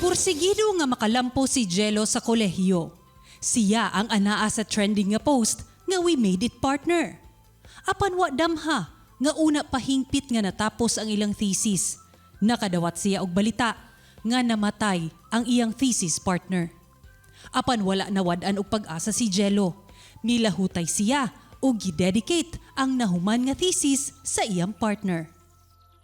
Pursigido nga makalampo si Jello sa kolehiyo. Siya ang anaa sa trending nga post nga we made it partner. Apan wa damha nga una pahingpit nga natapos ang ilang thesis. Nakadawat siya og balita nga namatay ang iyang thesis partner. Apan wala nawad-an og pag-asa si Jello. Milahutay siya o gidedicate ang nahuman nga thesis sa iyang partner.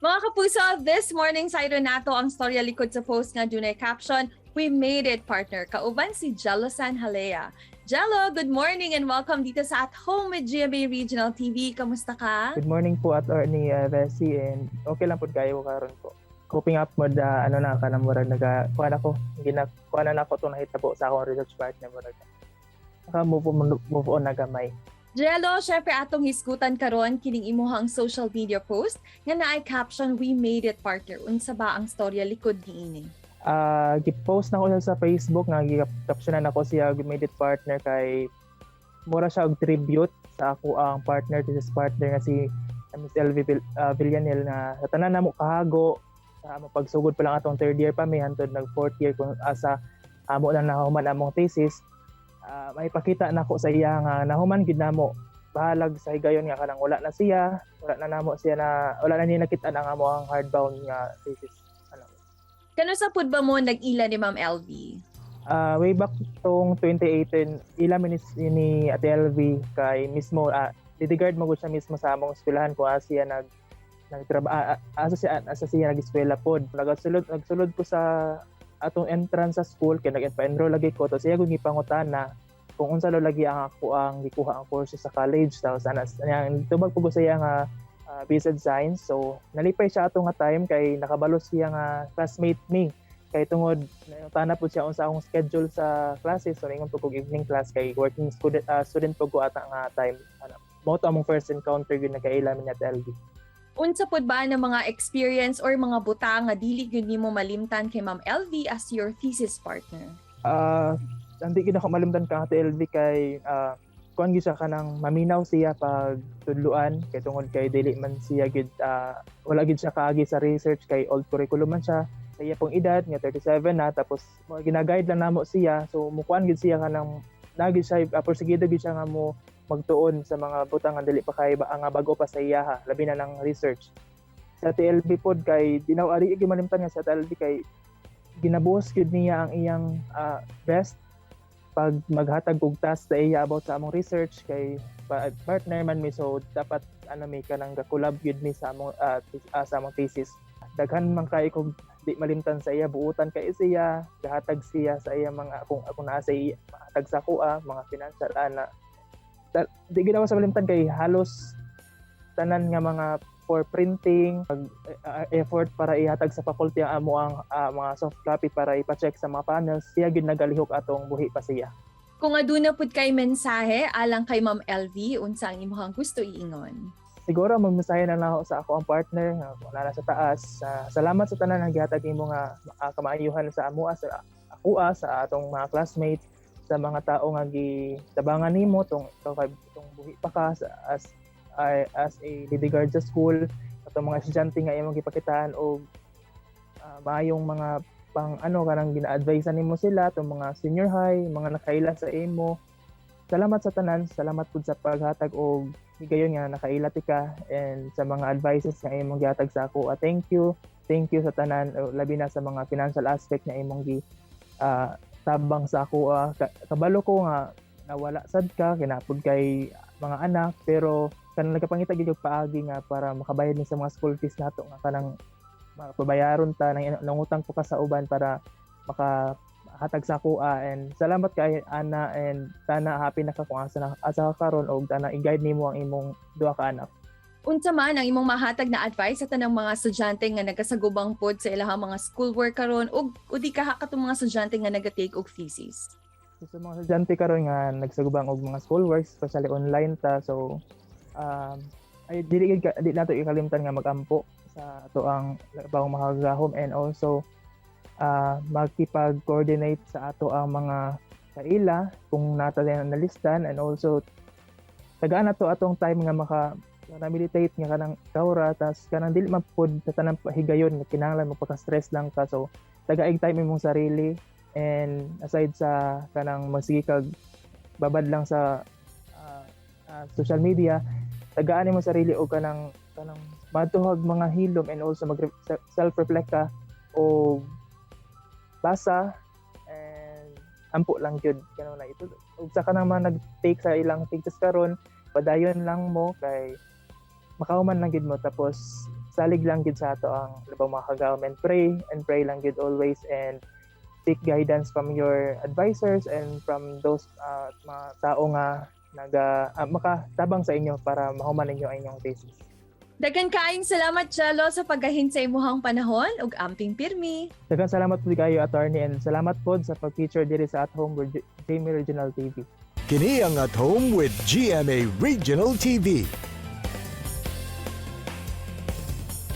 Mga kapuso, this morning sayro nato ang storya likod sa post nga dunay caption, "We made it, partner." Kauban si Jello Sanhalea. Jello, good morning and welcome dito sa At Home with GMA Regional TV. Kamusta ka? Good morning po at ni Bessie, and okay lang po kayo karon po. Coping up mo da ano na kanang murag kuha na ako itong nahitabo sa akong research partner murag. Move on na gamay. Jello, syempre atong hisgutan karon kining imuhang social media post nga naay caption, "We made it, partner." Unsa ba ang storya likod niini? Gipost na ko siya sa Facebook nga gikaptionan ako siya we made it partner kay mura siya og tribute sa ako ang partner this partner nga si Miss LV Villanel nga sa tanan namo kahago sa amo pagsugod pa lang atong third year pa mi hantod nag fourth year kung asa amo lang nahuman among thesis. May pakita na ko sa iya nga nahuman gid namo bahalag sa higayon nga kanang wala na niya nakita ang amo ang hardbound nga thesis. Kano sa pud ba mo nag-ila ni Ma'am LV? Way back tong 2018 ila ni Ate LV kay mismo Lidigard mo siya mismo sa among eskwelahan ko siya nagtrabaho asa siya nag-eskwela pod. Nagsulod ko sa atong entrance sa school kay nag-enroll lagi ko to siya gud gipangutana kung unsa lagi ang ako ang gikuha ang course sa college sa sana tubag po ko siya nga Basic Science. So nalipay siya atong nga time kay nakabalo siya nga classmate mi kay tungod tana po siya unsa akong schedule sa classes so ingon po kog evening class kay working student po ko ata nga time mo to among first encounter gyud nagkaila mi at LV. Unsa pud ba ng mga experience or mga butang nga dili gyud nimo malimtan kay Ma'am LV as your thesis partner? Hindi gid ako malimtan ka Ate LV kay kuan gyud siya kanang maminaw siya pag tudluan kay tungod kay dili man siya gid wala gid siya kaagi sa research kay old curriculum man siya sa iya pong edad nga 37 na tapos gina-guide lang namo siya so mukuan gid siya kanang nagid siya porsigido gid siya nga mo magtuon sa mga butang nga dili pa kay nga bago pa sa iya labi na ng research. Sa TLB pod kay ari gyud malimtan nga sa TLB kay ginabuhos gyud niya ang iyang best pag maghatag og task sa iya about sa among research kay partner man mi so dapat mi kanang ga-collab gyud mi sa among thesis. Daghan man kay kog di malimtan sa iya buutan kay siya gahatag siya sa iya mga kung naa sa iya mahatag sa kuha mga financial di ginawa sa malimtan kay halos tanan nga mga for printing effort para ihatag sa faculty ang amo ang mga soft copy para ipa-check sa mga panels siya gid nagalihok atong buhi pa siya. Kung aduna pud kay mensahe alang kay Ma'am LV unsa ang imong gusto iingon? Siguro magmensahe na lang ako sa ako ang partner nga wala na sa taas. Salamat sa tanan nga gihatag nimo nga kamaayuhan sa amo sa sa atong mga classmates sa mga tao nga gitabangan nimo tong buhi pa ka as a Lidigard sa school atong mga estudyante nga imong gipakitaan og maayong mga pang kanang gina-advisean nimo sila atong mga senior high mga nakaila sa imo. Salamat sa tanan, salamat pud sa paghatag og higayon nga nakaila ka and sa mga advices nga imong gihatag sa ako. Thank you sa tanan labi na sa mga financial aspect nga imong tabang sa ako. Kabalo ko nga nawala sad ka kinapod kay mga anak pero kanang nagapangita gyud paagi nga para makabayad ni sa mga school fees nato nga kanang mapabayaron ta nangutang ko ka sa uban para makahatag sa kuha and salamat kay ana and tana happy na ka kung asa ka karon og tana i-guide nimo ang imong duha ka anak. Unsa man ang imong mahatag na advice sa tanang mga estudyante nga nagasagubang pod sa ilahang mga schoolwork karon ug di ka katong mga estudyante nga naga-take og thesis? So, sa mga estudyante karon nga nagsagubang og mga schoolwork especially online ta so ay dili nato ikalimtan nga magampo sa ato ang labang makagahom and also makipag-coordinate sa ato ang mga kaila kung nato na nalistan and also tagaan nato atong time nga meditate nga kanang kaura tas kanang dili mapud sa tanang higayon nga kinahanglan magpaka-stress lang ka so tagaig time imong sarili, and aside sa kanang magsige kag babad lang sa social media, tagaan mo sarili og kanang matuhag mga hilom, and also mag self-reflect ka o basa, and ampo lang jud kanang na ito. Ug sa kanang mga nag-take sa ilang pictures karon, padayon lang mo kay makauman lang gid mo, tapos salig lang gid sa ato ang mga ka-government. Pray lang gid always, and seek guidance from your advisors and from those mga tao nga makatabang sa inyo para mahuman ninyo ang inyong thesis. Daghang kaayong salamat, Jello, sa paggahin sa imuhang panahon ug amping pirmi. Daghang salamat po kayo, attorney, and salamat po sa pag-feature diri sa At Home with GMA Regional TV. Kini ang At Home with GMA Regional TV.